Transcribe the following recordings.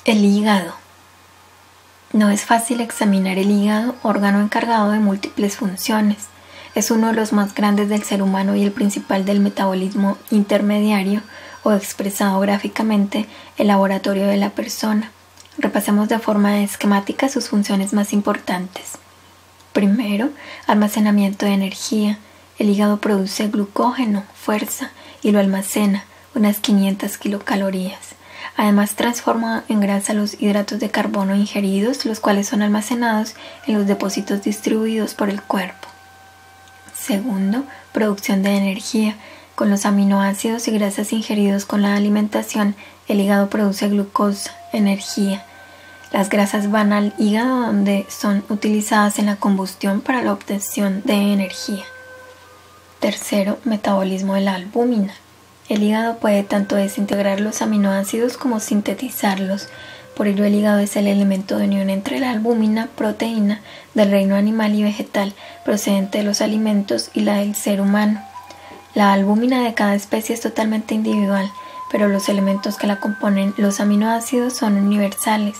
El hígado. No es fácil examinar el hígado, órgano encargado de múltiples funciones. Es uno de los más grandes del ser humano y el principal del metabolismo intermediario, o expresado gráficamente, el laboratorio de la persona. Repasemos de forma esquemática sus funciones más importantes. Primero, almacenamiento de energía. El hígado produce glucógeno, fuerza, y lo almacena, unas 500 kilocalorías. Además, transforma en grasa los hidratos de carbono ingeridos, los cuales son almacenados en los depósitos distribuidos por el cuerpo. Segundo, producción de energía. Con los aminoácidos y grasas ingeridos con la alimentación, el hígado produce glucosa, energía. Las grasas van al hígado, donde son utilizadas en la combustión para la obtención de energía. Tercero, metabolismo de la albúmina. El hígado puede tanto desintegrar los aminoácidos como sintetizarlos. Por ello, el hígado es el elemento de unión entre la albúmina, proteína del reino animal y vegetal, procedente de los alimentos, y la del ser humano. La albúmina de cada especie es totalmente individual, pero los elementos que la componen, los aminoácidos, son universales.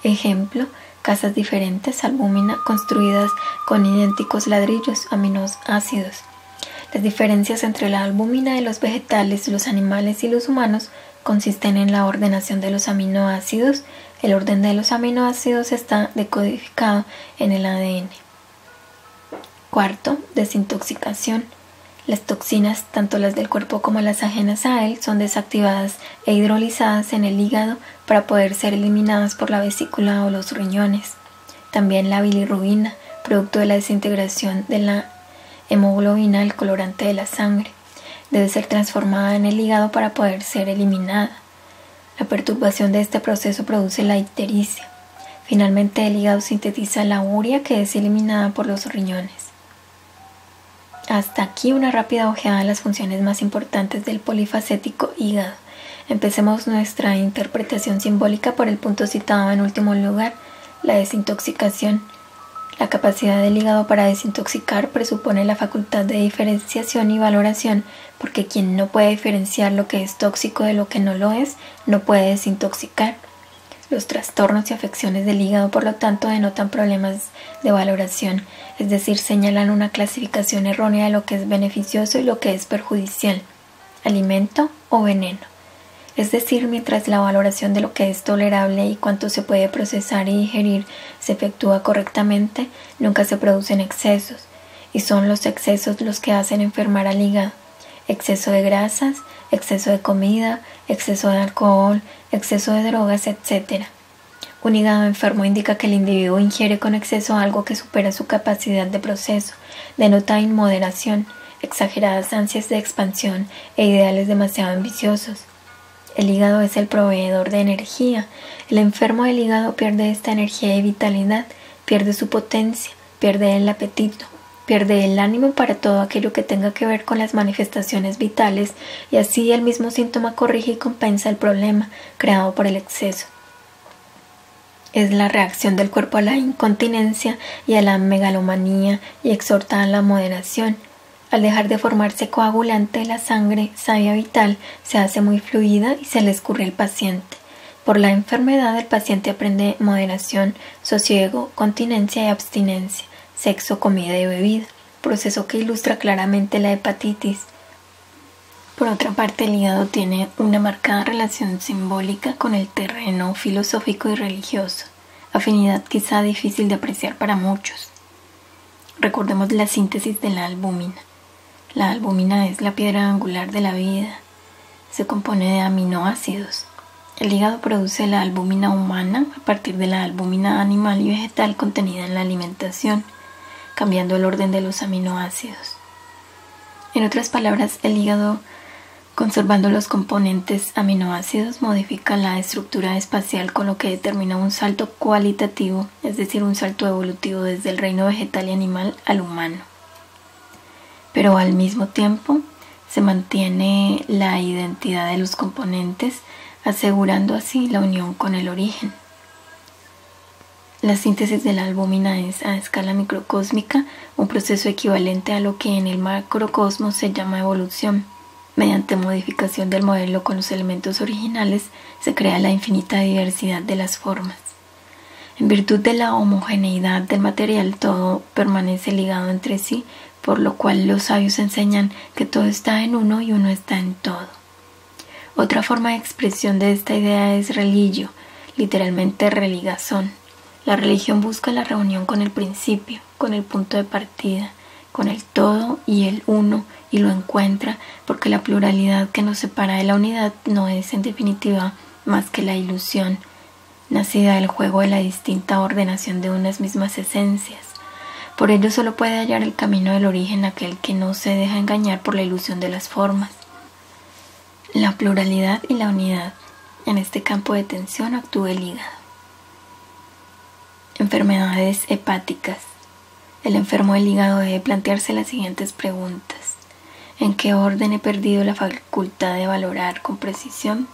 Ejemplo, casas diferentes, albúmina, construidas con idénticos ladrillos, aminoácidos. Las diferencias entre la albúmina de los vegetales, los animales y los humanos consisten en la ordenación de los aminoácidos. El orden de los aminoácidos está decodificado en el ADN. Cuarto, desintoxicación. Las toxinas, tanto las del cuerpo como las ajenas a él, son desactivadas e hidrolizadas en el hígado para poder ser eliminadas por la vesícula o los riñones. También la bilirrubina, producto de la desintegración de la hemoglobina, el colorante de la sangre, debe ser transformada en el hígado para poder ser eliminada. La perturbación de este proceso produce la ictericia. Finalmente, el hígado sintetiza la urea, que es eliminada por los riñones. Hasta aquí una rápida ojeada a las funciones más importantes del polifacético hígado. Empecemos nuestra interpretación simbólica por el punto citado en último lugar, la desintoxicación. La capacidad del hígado para desintoxicar presupone la facultad de diferenciación y valoración, porque quien no puede diferenciar lo que es tóxico de lo que no lo es, no puede desintoxicar. Los trastornos y afecciones del hígado, por lo tanto, denotan problemas de valoración, es decir, señalan una clasificación errónea de lo que es beneficioso y lo que es perjudicial, alimento o veneno. Es decir, mientras la valoración de lo que es tolerable y cuánto se puede procesar y digerir se efectúa correctamente, nunca se producen excesos, y son los excesos los que hacen enfermar al hígado. Exceso de grasas, exceso de comida, exceso de alcohol, exceso de drogas, etc. Un hígado enfermo indica que el individuo ingiere con exceso algo que supera su capacidad de proceso, denota inmoderación, exageradas ansias de expansión e ideales demasiado ambiciosos. El hígado es el proveedor de energía. El enfermo del hígado pierde esta energía y vitalidad, pierde su potencia, pierde el apetito, pierde el ánimo para todo aquello que tenga que ver con las manifestaciones vitales, y así el mismo síntoma corrige y compensa el problema creado por el exceso. Es la reacción del cuerpo a la incontinencia y a la megalomanía, y exhorta a la moderación. Al dejar de formarse coagulante, la sangre savia vital se hace muy fluida y se le escurre al paciente. Por la enfermedad, el paciente aprende moderación, sosiego, continencia y abstinencia, sexo, comida y bebida, proceso que ilustra claramente la hepatitis. Por otra parte, el hígado tiene una marcada relación simbólica con el terreno filosófico y religioso, afinidad quizá difícil de apreciar para muchos. Recordemos la síntesis de la albúmina. La albúmina es la piedra angular de la vida. Se compone de aminoácidos. El hígado produce la albúmina humana a partir de la albúmina animal y vegetal contenida en la alimentación, cambiando el orden de los aminoácidos. En otras palabras, el hígado, conservando los componentes aminoácidos, modifica la estructura espacial, con lo que determina un salto cualitativo, es decir, un salto evolutivo desde el reino vegetal y animal al humano. Pero al mismo tiempo se mantiene la identidad de los componentes, asegurando así la unión con el origen. La síntesis de la albúmina es, a escala microcósmica, un proceso equivalente a lo que en el macrocosmos se llama evolución. Mediante modificación del modelo con los elementos originales, se crea la infinita diversidad de las formas. En virtud de la homogeneidad del material, todo permanece ligado entre sí, por lo cual los sabios enseñan que todo está en uno y uno está en todo. Otra forma de expresión de esta idea es religio, literalmente religazón. La religión busca la reunión con el principio, con el punto de partida, con el todo y el uno, y lo encuentra porque la pluralidad que nos separa de la unidad no es en definitiva más que la ilusión, nacida del juego de la distinta ordenación de unas mismas esencias. Por ello solo puede hallar el camino del origen aquel que no se deja engañar por la ilusión de las formas. La pluralidad y la unidad. En este campo de tensión actúa el hígado. Enfermedades hepáticas. El enfermo del hígado debe plantearse las siguientes preguntas. ¿En qué orden he perdido la facultad de valorar con precisión?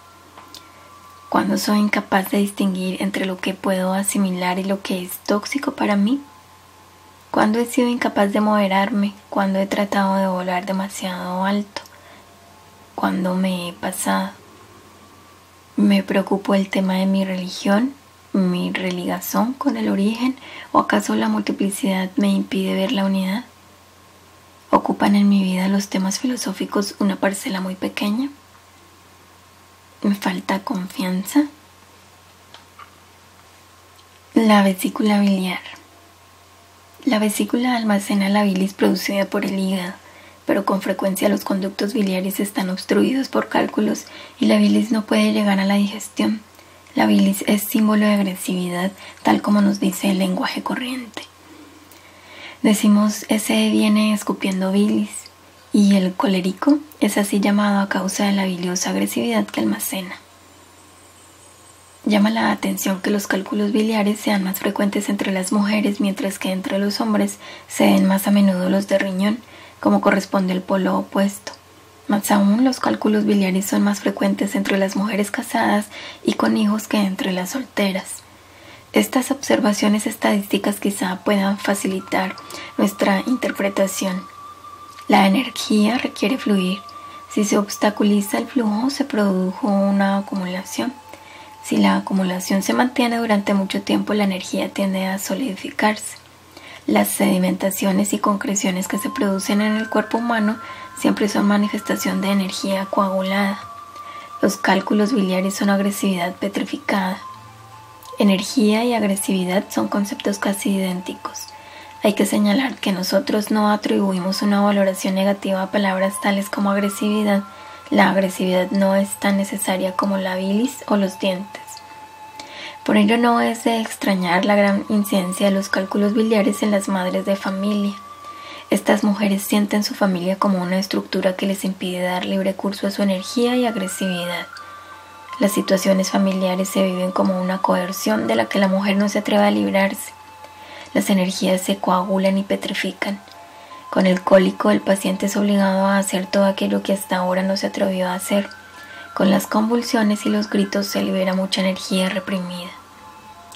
¿Cuándo soy incapaz de distinguir entre lo que puedo asimilar y lo que es tóxico para mí? ¿Cuándo he sido incapaz de moderarme? ¿Cuándo he tratado de volar demasiado alto? ¿Cuándo me he pasado? ¿Me preocupo el tema de mi religión, mi religazón con el origen, o acaso la multiplicidad me impide ver la unidad? ¿Ocupan en mi vida los temas filosóficos una parcela muy pequeña? ¿Me falta confianza? La vesícula biliar. La vesícula almacena la bilis producida por el hígado, pero con frecuencia los conductos biliares están obstruidos por cálculos y la bilis no puede llegar a la digestión. La bilis es símbolo de agresividad, tal como nos dice el lenguaje corriente. Decimos, ese viene escupiendo bilis, y el colérico es así llamado a causa de la biliosa agresividad que almacena. Llama la atención que los cálculos biliares sean más frecuentes entre las mujeres, mientras que entre los hombres se den más a menudo los de riñón, como corresponde al polo opuesto. Más aún, los cálculos biliares son más frecuentes entre las mujeres casadas y con hijos que entre las solteras. Estas observaciones estadísticas quizá puedan facilitar nuestra interpretación. La energía requiere fluir. Si se obstaculiza el flujo, se produjo una acumulación. Si la acumulación se mantiene durante mucho tiempo, la energía tiende a solidificarse. Las sedimentaciones y concreciones que se producen en el cuerpo humano siempre son manifestación de energía coagulada. Los cálculos biliares son agresividad petrificada. Energía y agresividad son conceptos casi idénticos. Hay que señalar que nosotros no atribuimos una valoración negativa a palabras tales como agresividad. La agresividad no es tan necesaria como la bilis o los dientes. Por ello no es de extrañar la gran incidencia de los cálculos biliares en las madres de familia. Estas mujeres sienten su familia como una estructura que les impide dar libre curso a su energía y agresividad. Las situaciones familiares se viven como una coerción de la que la mujer no se atreve a librarse. Las energías se coagulan y petrifican. Con el cólico, el paciente es obligado a hacer todo aquello que hasta ahora no se atrevió a hacer. Con las convulsiones y los gritos se libera mucha energía reprimida.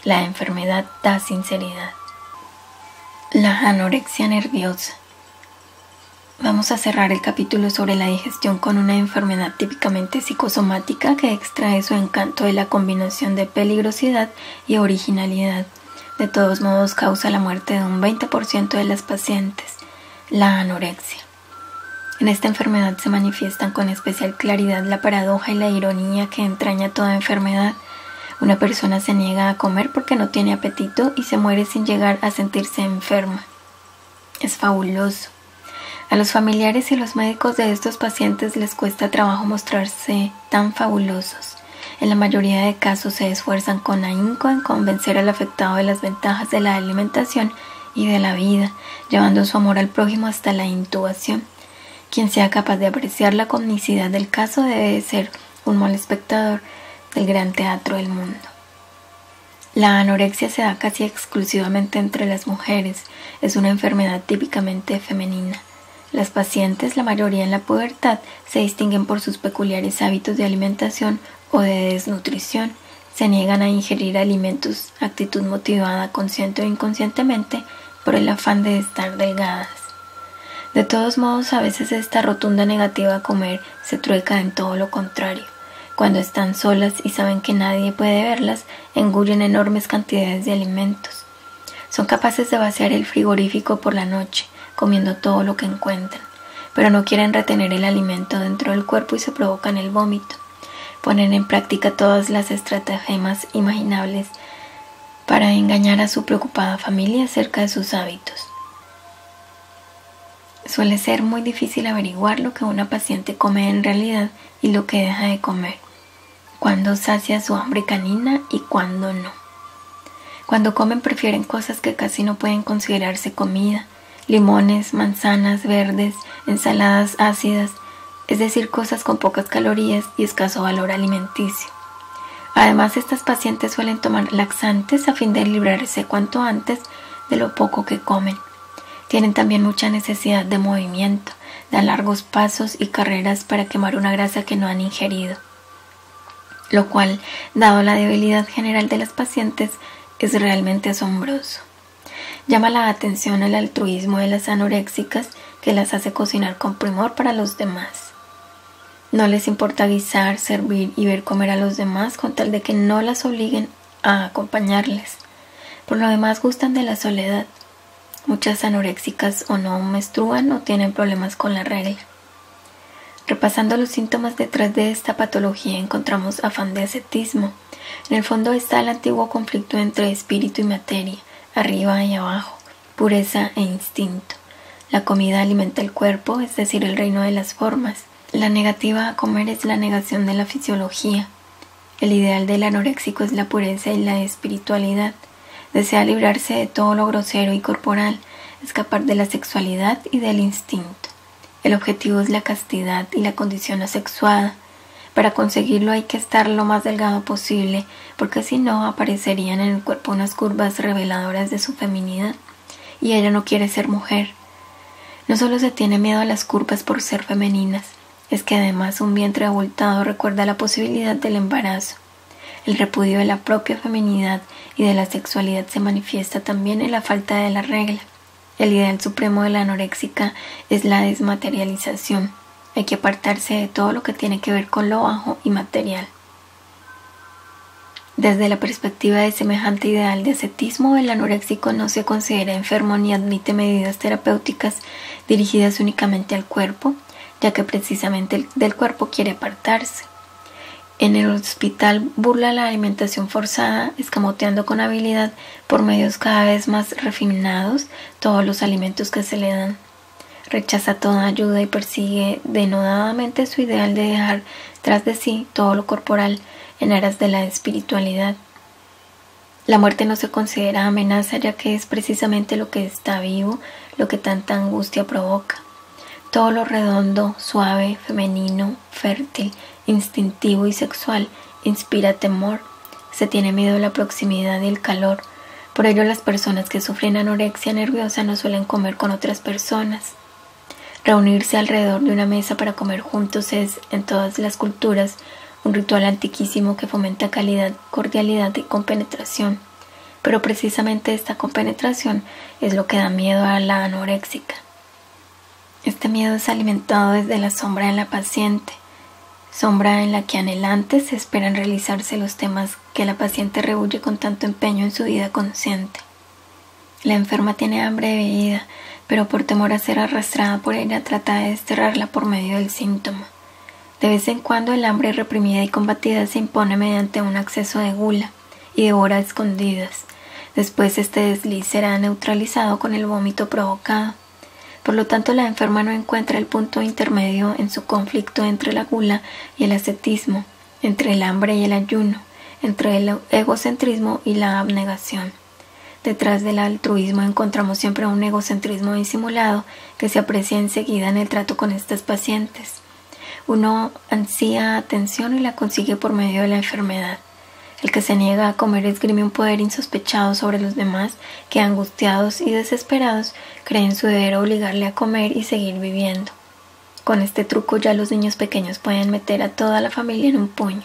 La enfermedad da sinceridad. La anorexia nerviosa. Vamos a cerrar el capítulo sobre la digestión con una enfermedad típicamente psicosomática que extrae su encanto de la combinación de peligrosidad y originalidad. De todos modos, causa la muerte de un 20% de las pacientes, la anorexia. En esta enfermedad se manifiestan con especial claridad la paradoja y la ironía que entraña toda enfermedad. Una persona se niega a comer porque no tiene apetito y se muere sin llegar a sentirse enferma. Es fabuloso. A los familiares y los médicos de estos pacientes les cuesta trabajo mostrarse tan fabulosos. En la mayoría de casos se esfuerzan con ahínco en convencer al afectado de las ventajas de la alimentación y de la vida, llevando su amor al prójimo hasta la intubación. Quien sea capaz de apreciar la comicidad del caso debe ser un mal espectador del gran teatro del mundo. La anorexia se da casi exclusivamente entre las mujeres. Es una enfermedad típicamente femenina. Las pacientes, la mayoría en la pubertad, se distinguen por sus peculiares hábitos de alimentación o de desnutrición. Se niegan a ingerir alimentos, actitud motivada consciente o inconscientemente por el afán de estar delgadas. De todos modos, a veces esta rotunda negativa a comer se trueca en todo lo contrario. Cuando están solas y saben que nadie puede verlas, engullen enormes cantidades de alimentos. Son capaces de vaciar el frigorífico por la noche, comiendo todo lo que encuentran, pero no quieren retener el alimento dentro del cuerpo y se provocan el vómito. Ponen en práctica todas las estratagemas imaginables para engañar a su preocupada familia acerca de sus hábitos. Suele ser muy difícil averiguar lo que una paciente come en realidad y lo que deja de comer, cuándo sacia su hambre canina y cuándo no. Cuando comen prefieren cosas que casi no pueden considerarse comida: limones, manzanas verdes, ensaladas ácidas, es decir, cosas con pocas calorías y escaso valor alimenticio. Además, estas pacientes suelen tomar laxantes a fin de librarse cuanto antes de lo poco que comen. Tienen también mucha necesidad de movimiento, dan largos pasos y carreras para quemar una grasa que no han ingerido, lo cual, dado la debilidad general de las pacientes, es realmente asombroso. Llama la atención el altruismo de las anoréxicas, que las hace cocinar con primor para los demás. No les importa guisar, servir y ver comer a los demás con tal de que no las obliguen a acompañarles. Por lo demás gustan de la soledad. Muchas anoréxicas o no menstruan o tienen problemas con la regla. Repasando los síntomas detrás de esta patología encontramos afán de ascetismo. En el fondo está el antiguo conflicto entre espíritu y materia, arriba y abajo, pureza e instinto. La comida alimenta el cuerpo, es decir, el reino de las formas. La negativa a comer es la negación de la fisiología. El ideal del anoréxico es la pureza y la espiritualidad. Desea librarse de todo lo grosero y corporal, escapar de la sexualidad y del instinto. El objetivo es la castidad y la condición asexuada. Para conseguirlo hay que estar lo más delgado posible, porque si no aparecerían en el cuerpo unas curvas reveladoras de su feminidad, y ella no quiere ser mujer. No solo se tiene miedo a las curvas por ser femeninas, es que además un vientre abultado recuerda la posibilidad del embarazo. El repudio de la propia feminidad y de la sexualidad se manifiesta también en la falta de la regla. El ideal supremo de la anoréxica es la desmaterialización. Hay que apartarse de todo lo que tiene que ver con lo bajo y material. Desde la perspectiva de semejante ideal de ascetismo, el anoréxico no se considera enfermo ni admite medidas terapéuticas dirigidas únicamente al cuerpo, ya que precisamente del cuerpo quiere apartarse. En el hospital burla la alimentación forzada, escamoteando con habilidad, por medios cada vez más refinados, todos los alimentos que se le dan. Rechaza toda ayuda y persigue denodadamente su ideal de dejar tras de sí todo lo corporal en aras de la espiritualidad. La muerte no se considera amenaza, ya que es precisamente lo que está vivo, lo que tanta angustia provoca. Todo lo redondo, suave, femenino, fértil, instintivo y sexual inspira temor. Se tiene miedo a la proximidad y el calor. Por ello, las personas que sufren anorexia nerviosa no suelen comer con otras personas. Reunirse alrededor de una mesa para comer juntos es, en todas las culturas, un ritual antiquísimo que fomenta calidad, cordialidad y compenetración. Pero precisamente esta compenetración es lo que da miedo a la anoréxica. Este miedo es alimentado desde la sombra en la paciente, sombra en la que anhelantes esperan realizarse los temas que la paciente rehuye con tanto empeño en su vida consciente. La enferma tiene hambre de vida, pero por temor a ser arrastrada por ella trata de desterrarla por medio del síntoma. De vez en cuando el hambre reprimida y combatida se impone mediante un acceso de gula y devora a escondidas. Después este desliz será neutralizado con el vómito provocado. Por lo tanto, la enferma no encuentra el punto intermedio en su conflicto entre la gula y el ascetismo, entre el hambre y el ayuno, entre el egocentrismo y la abnegación. Detrás del altruismo encontramos siempre un egocentrismo disimulado que se aprecia enseguida en el trato con estas pacientes. Uno ansía atención y la consigue por medio de la enfermedad. El que se niega a comer esgrime un poder insospechado sobre los demás que, angustiados y desesperados, creen su deber obligarle a comer y seguir viviendo. Con este truco ya los niños pequeños pueden meter a toda la familia en un puño.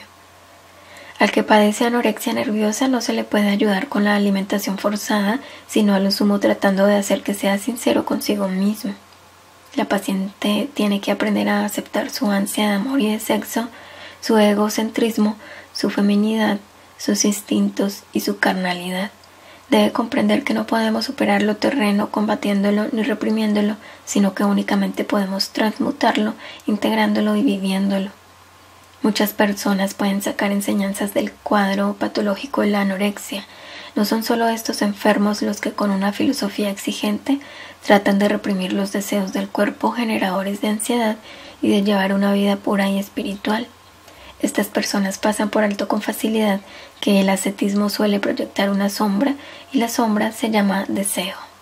Al que padece anorexia nerviosa no se le puede ayudar con la alimentación forzada, sino a lo sumo tratando de hacer que sea sincero consigo mismo. La paciente tiene que aprender a aceptar su ansia de amor y de sexo, su egocentrismo, su feminidad, sus instintos y su carnalidad. Debe comprender que no podemos superar lo terreno combatiéndolo ni reprimiéndolo, sino que únicamente podemos transmutarlo, integrándolo y viviéndolo. Muchas personas pueden sacar enseñanzas del cuadro patológico de la anorexia. No son solo estos enfermos los que con una filosofía exigente tratan de reprimir los deseos del cuerpo generadores de ansiedad y de llevar una vida pura y espiritual. Estas personas pasan por alto con facilidad que el ascetismo suele proyectar una sombra y la sombra se llama deseo.